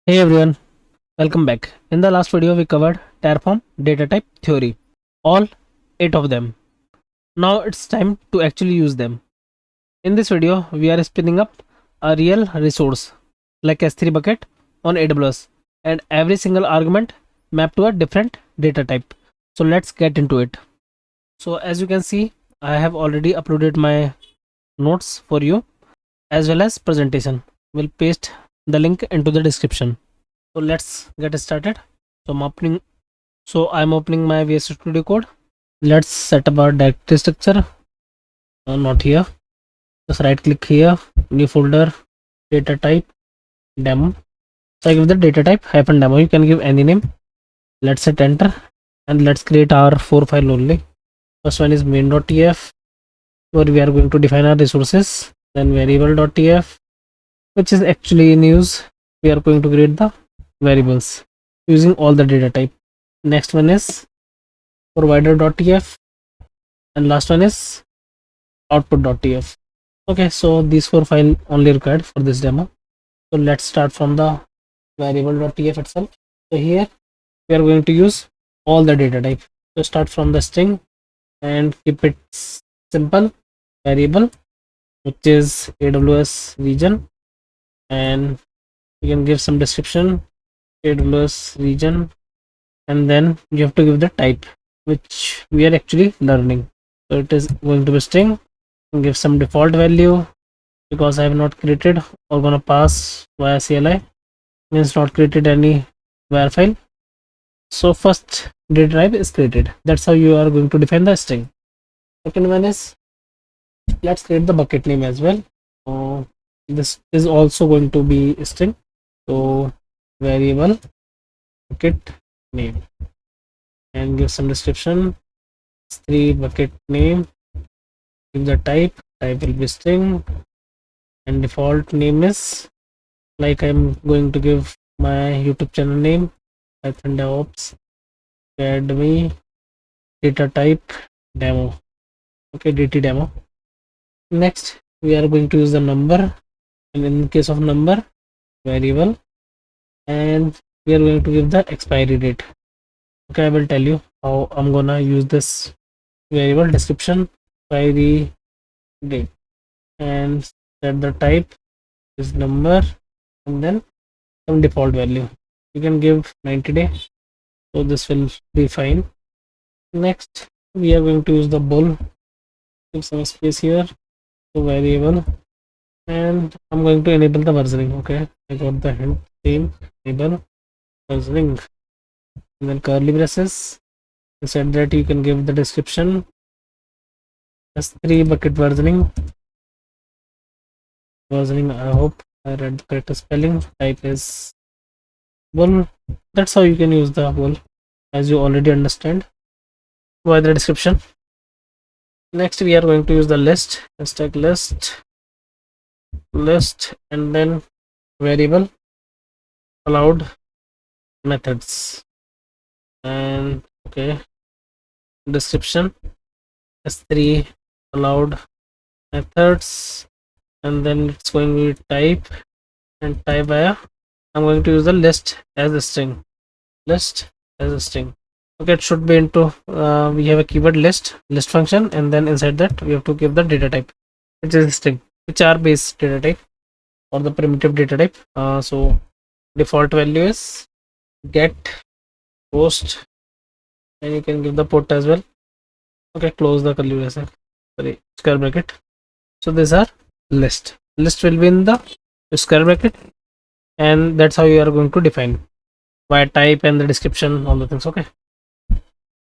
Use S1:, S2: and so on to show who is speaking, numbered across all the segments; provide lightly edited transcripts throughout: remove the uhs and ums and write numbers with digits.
S1: Hey everyone, welcome back. In the last video, we covered Terraform data type theory, all 8 of them. Now it's time to actually use them. In this video, we are spinning up a real resource like S3 bucket on AWS and every single argument mapped to a different data type. So let's get into it. So as you can see, I have already uploaded my notes for you as well as presentation. We'll paste the link into the description. So let's get started. So I'm opening my VS Studio Code. Let's set up our directory structure. Not here. Just right click here, new folder, data type, demo. So I give the data type hyphen demo. You can give any name. Let's hit enter and let's create our 4 file only. First one is main.tf where we are going to define our resources. Then variable.tf, which is actually in use. We are going to create the variables using all the data type. Next one is provider.tf and last one is output.tf. Okay, so these 4 files only required for this demo. So let's start from the variable.tf itself. So here we are going to use all the data type. So start from the string and keep it simple. Variable, which is AWS region, and you can give some description, AWS region, and then you have to give the type which we are actually learning. So it is going to be string. Give some default value because I have not created or gonna pass via CLI, means not created any var file. So first data type is created. That's how you are going to define the string. Second one is, let's create the bucket name as well. This is also going to be a string. So variable bucket name and give some description. S3 bucket name. Give the type will be string and default name is, like I'm going to give my YouTube channel name, Python DevOps Academy, data type demo. Okay, DT demo. Next we are going to use the number, and in case of number, variable, and we are going to give the expiry date. Okay, I will tell you how I'm gonna use this variable. Description, expiry date, and set the type is number, and then some default value. You can give 90 days, so this will be fine. Next we are going to use the bool. Give some space here, so variable, and I'm going to enable the versioning. Okay, I got the hint, same, enable versioning, and then curly braces. Inside that you can give the description, S3 bucket versioning. I hope I read the correct spelling. Type is bool. That's how you can use the bool, as you already understand by the description. Next we are going to use the list, hashtag list, and then variable allowed methods, and okay, description, S3 allowed methods, and then it's going to be type, and type via, I'm going to use the list as a string. Okay, it should be into we have a keyword list function, and then inside that we have to give the data type, which is string, which are base data type or the primitive data type. So default value is get post, and you can give the port as well. Okay, close the curly braces, sorry, square bracket. So these are list will be in the square bracket, and that's how you are going to define by type and the description, all the things. Okay,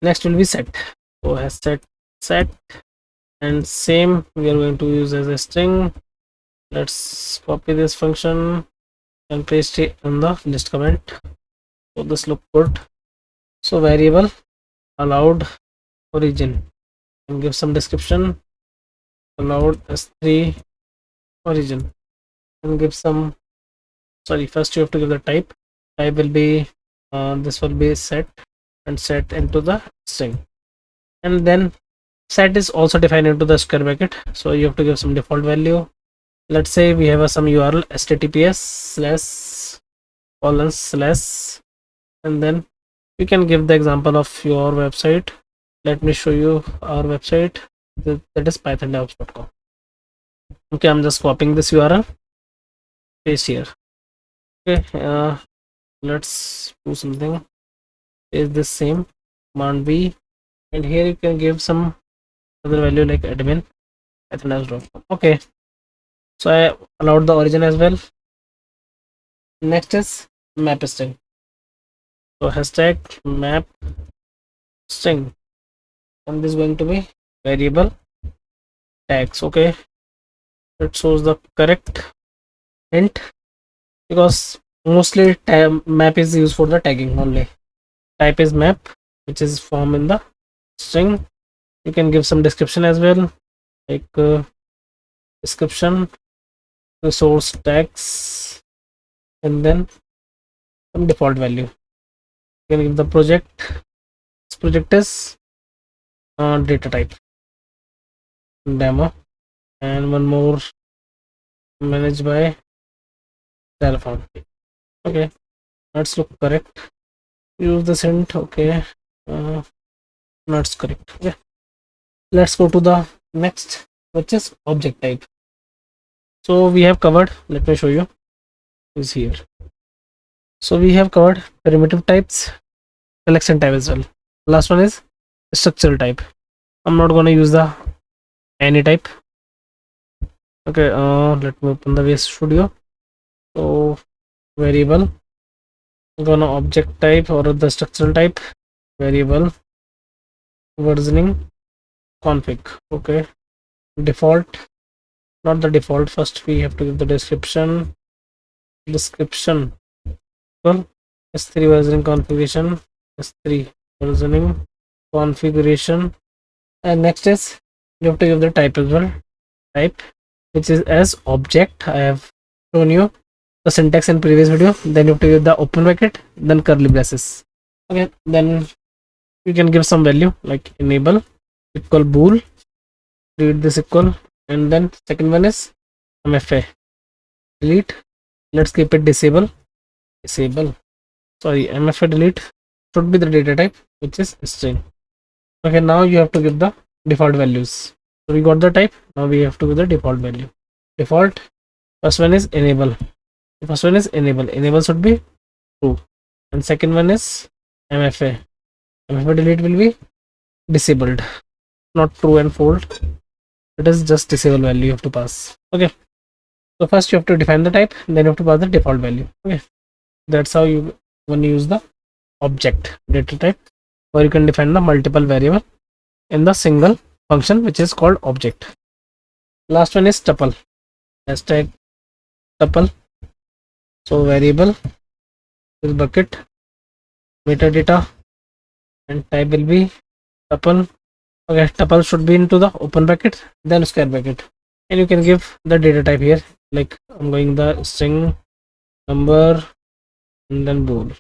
S1: next will be set. So has set, and same we are going to use as a string. Let's copy this function and paste it in the list comment, so this look good. So variable allowed origin, and give some description, allowed S3 origin, and give some, sorry, first you have to give the type will be this will be set, and set into the string, and then set is also defined into the square bracket, so you have to give some default value. Let's say we have some URL https colon slash, and then you can give the example of your website. Let me show you our website. That is python.com. Okay, I'm just copying this URL, paste here. Okay, let's do something. Is this same command B, and here you can give some other value like admin python.com. Okay, so I allowed the origin as well. Next is map string. So hashtag map string, and this is going to be variable tags. Okay, it shows the correct hint because mostly map is used for the tagging only. Type is map, which is form in the string. You can give some description as well, like description, resource tags, and then some default value. You can give the project. This project is data type demo, and one more managed by Terraform. Okay, let's look correct. Use this hint. Okay, that's correct. Okay, let's go to the next, which is object type. So we have covered, let me show you, is here. So we have covered primitive types, collection type as well. Last one is structural type. I'm not going to use the any type. Okay, let me open the VS Studio. So variable, I'm gonna object type or the structural type, variable versioning config. Okay, default, not the default. First we have to give the description. Well, S3 versioning configuration, S3 versioning configuration, and next is you have to give the type as well, type which is as object. I have shown you the syntax in previous video. Then you have to give the open bracket, then curly braces. Okay, then you can give some value like enable equal bool, read this equal, and then second one is mfa delete. Let's keep it disable. Sorry, mfa delete should be the data type, which is string. Okay, now you have to give the default values. So we got the type, now we have to give the default value. Default, first one is enable. The first one is enable should be true, and second one is mfa delete will be disabled, not true and false. It is just disable value you have to pass. Okay, so first you have to define the type, then you have to pass the default value. Okay, that's how you when you use the object data type, where you can define the multiple variable in the single function, which is called object. Last one is tuple. Hashtag tuple. So variable is bucket, metadata, and type will be tuple. Okay, tuple should be into the open bracket, then square bracket, and you can give the data type here. Like I'm going the string, number, and then bool.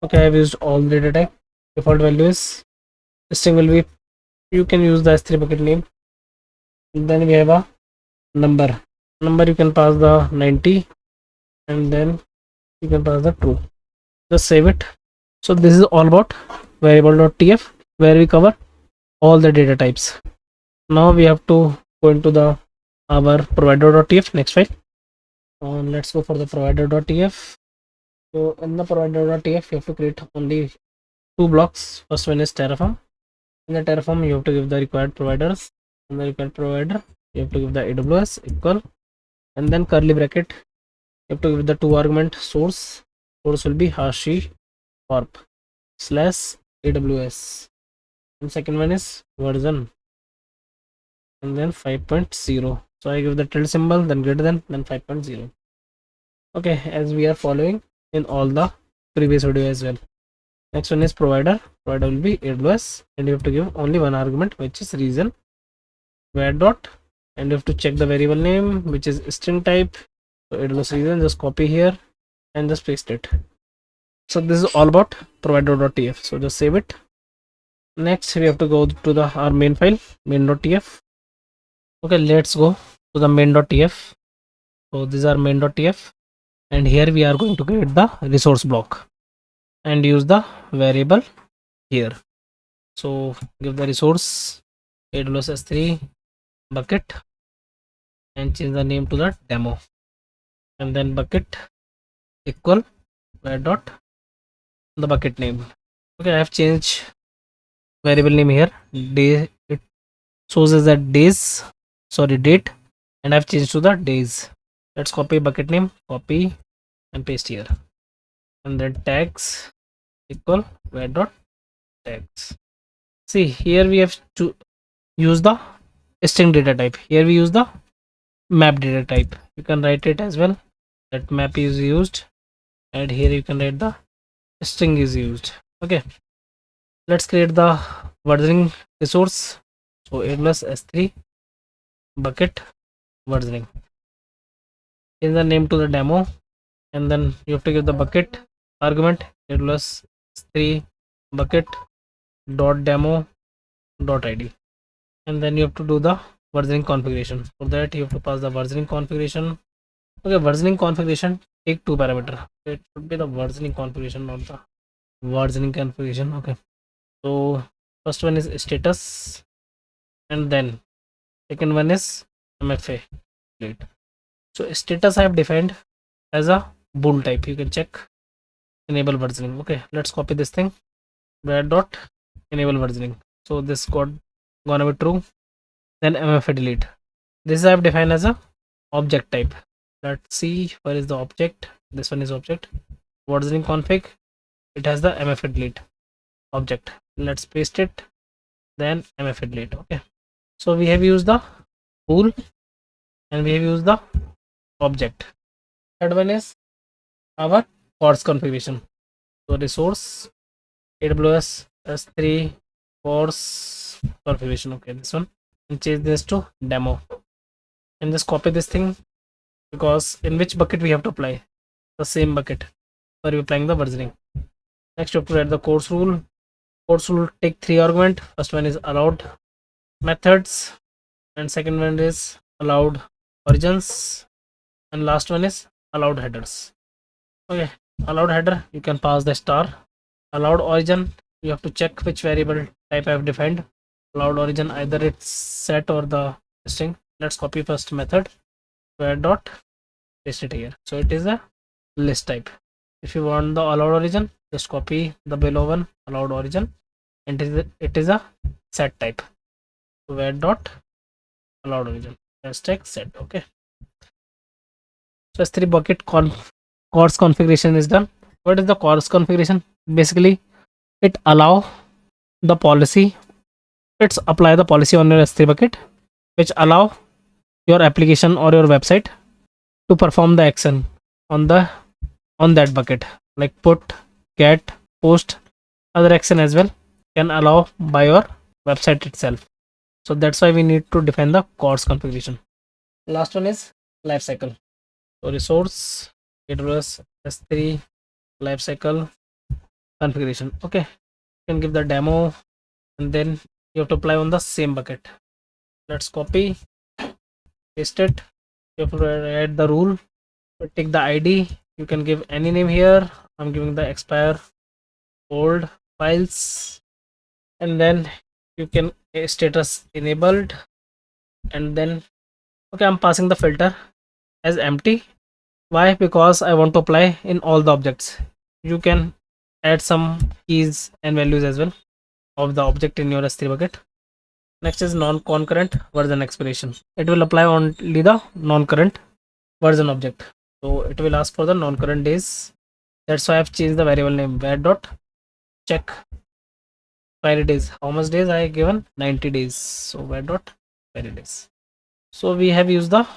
S1: Okay, I have used all the data type. Default value is string will be, you can use the S3 bucket name. And then we have a number. You can pass the 90, and then you can pass the true. Just save it. So this is all about variable.tf, where we cover all the data types. Now we have to go into the our provider.tf next file. Let's go for the provider.tf. So in the provider.tf you have to create only two blocks. First one is Terraform. In the Terraform you have to give the required providers. In the required provider you have to give the AWS equal, and then curly bracket. You have to give the two argument source. Source will be HashiCorp / AWS, and second one is version, and then 5.0. So I give the tilde symbol, then greater than, then 5.0. Okay, as we are following in all the previous video as well. Next one is provider. Provider will be AWS, and you have to give only one argument, which is region where dot, and you have to check the variable name, which is string type. So AWS region, just copy here and just paste it. So this is all about provider.tf. So just save it. Next we have to go to the our main file, main.tf. Okay, let's go to the main.tf. So these are main.tf. and here we are going to create the resource block and use the variable here. So give the resource AWS S3 bucket and change the name to the demo, and then bucket equal where dot the bucket name. Okay, I have changed variable name here. Day, it shows as that days, sorry, date, and I've changed to the days. Let's copy bucket name, copy and paste here, and then tags equal where dot tags. See, here we have to use the string data type. Here we use the map data type. You can write it as well that map is used, and here you can write the string is used. Okay, let's create the versioning resource. So AWS S3 bucket versioning, change the name to the demo, and then you have to give the bucket argument AWS S3 bucket dot demo dot id, and then you have to do the versioning configuration. For that you have to pass the versioning configuration. Okay, versioning configuration take two parameter. It should be the versioning configuration, not the versioning configuration. Okay, so first one is status, and then second one is mfa plate. So status I have defined as a bool type. You can check enable versioning. Okay, let's copy this thing where dot enable versioning. So this gonna be true. Then mfa delete. This I have defined as a object type. Let's see where is the object. This one is object versioning config. It has the mfa delete object. Let's paste it, then mfa delete. Okay, so we have used the bool and we have used the object. Third one is our CORS configuration. So resource AWS S3 CORS configuration. Okay, this one, and change this to demo, and just copy this thing, because in which bucket we have to apply the same bucket where we applying the versioning. Next you have to write the course rule. Course rule take three argument. First one is allowed methods, and second one is allowed origins, and last one is allowed headers. Okay, allowed header you can pass the star. Allowed origin you have to check which variable type I have defined. Allowed origin either it's set or the string. Let's copy first method where dot paste it here. So it is a list type. If you want the allowed origin, just copy the below one allowed origin, and it is a set type. So where dot allowed origin hashtag set. Okay, so S3 bucket CORS configuration is done. What is the CORS configuration? Basically it allow the policy, it's apply the policy on your S3 bucket which allow your application or your website to perform the action on that bucket, like put, get, post, other action as well can allow by your website itself. So that's why we need to define the CORS configuration. Last one is lifecycle. So resource AWS S3 lifecycle configuration. Okay, you can give the demo, and then you have to apply on the same bucket. Let's copy, paste it. You have to add the rule. Take the id. You can give any name here. I'm giving the expire old files, and then you can status enabled, and then okay, I'm passing the filter as empty. Why? Because I want to apply in all the objects. You can add some keys and values as well of the object in your S3 bucket. Next is non-concurrent version expiration. It will apply only the non-current version object. So it will ask for the non-current days. That's why I've changed the variable name where dot check expiry days. How much days I given? 90 days. So where dot expiry days. So we have used the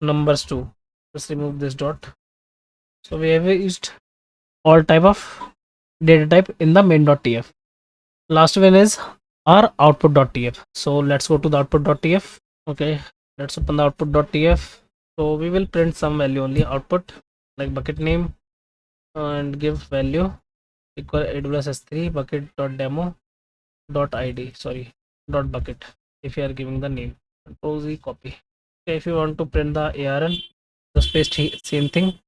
S1: numbers too. Let's remove this dot. So we have used all type of data type in the main.tf. Last one is our output.tf. So let's go to the output.tf. Okay, let's open the output.tf. So we will print some value only output, like bucket name, and give value equal AWS S3 bucket dot demo dot id, sorry, dot bucket if you are giving the name. Control Z copy. Okay, if you want to print the ARN, just paste same thing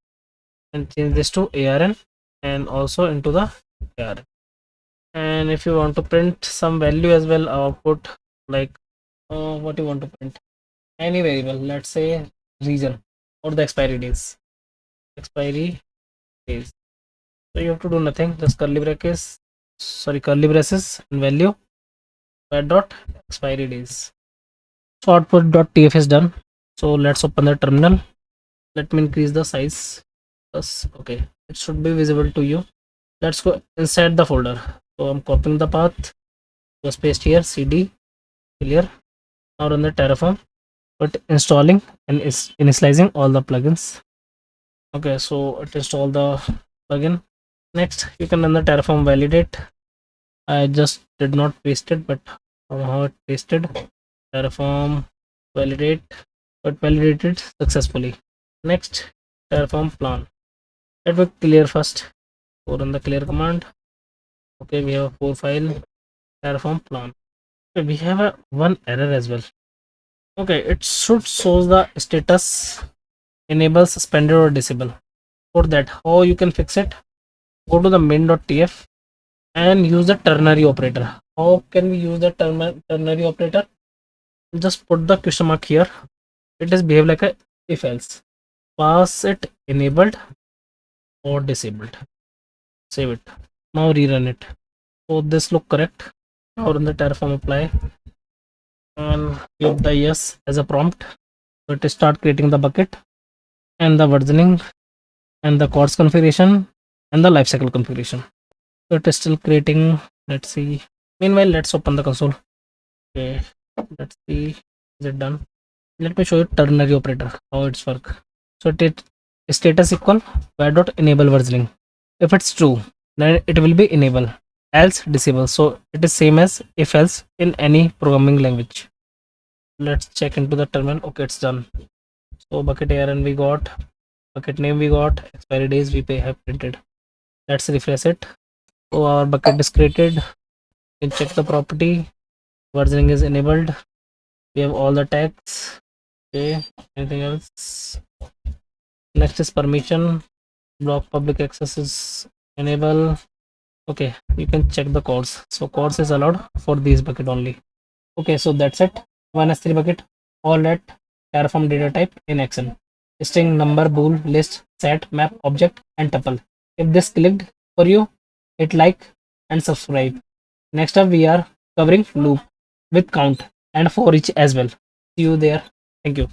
S1: and change this to ARN and also into the ARN. And if you want to print some value as well, output, like what you want to print, any variable, let's say region or the expiry days. So you have to do nothing, just curly braces and value dot expiry days. So output.tf is done. So let's open the terminal. Let me increase the size. Okay, it should be visible to you. Let's go inside the folder. So I'm copying the path, just paste here, cd clear. Now run the Terraform, but installing and is initializing all the plugins. Okay, so it install the plugin. Next, you can run the Terraform validate. I just did not paste it, but somehow it pasted. Terraform validate, but validated successfully. Next, Terraform plan. Let me clear first. So run the clear command. Okay, we have a 4 file Terraform plan. Okay, we have a one error as well. Okay, it should show the status enable, suspended or disable. For that, how you can fix it? Go to the main.tf and use the ternary operator. How can we use the ternary operator? Just put the question mark here. It is behave like a if else. Pass it enabled or disabled. Save it. Now rerun it. So this look correct. Now run the Terraform apply and give the yes as a prompt. So it start creating the bucket and the versioning and the chords configuration and the lifecycle configuration. So it is still creating. Let's see. Meanwhile, let's open the console. Okay, let's see. Is it done? Let me show you ternary operator how it's work. So it status equal where dot enable versioning. If it's true, then it will be enable, else disable. So it is same as if else in any programming language. Let's check into the terminal. Okay, it's done. So bucket ARN we got, bucket name we got, expiry days we have printed. Let's refresh it. So our bucket is created. You can check the property. Versioning is enabled. We have all the tags. Okay, anything else? Next is permission. Block public access is enable. Okay, you can check the codes. So codes is allowed for these bucket only. Okay, so that's it. One S3 bucket, all that Terraform data type in action. String, number, bool, list, set, map, object, and tuple. If this clicked for you, hit like and subscribe. Next up, we are covering loop with count and for each as well. See you there. Thank you.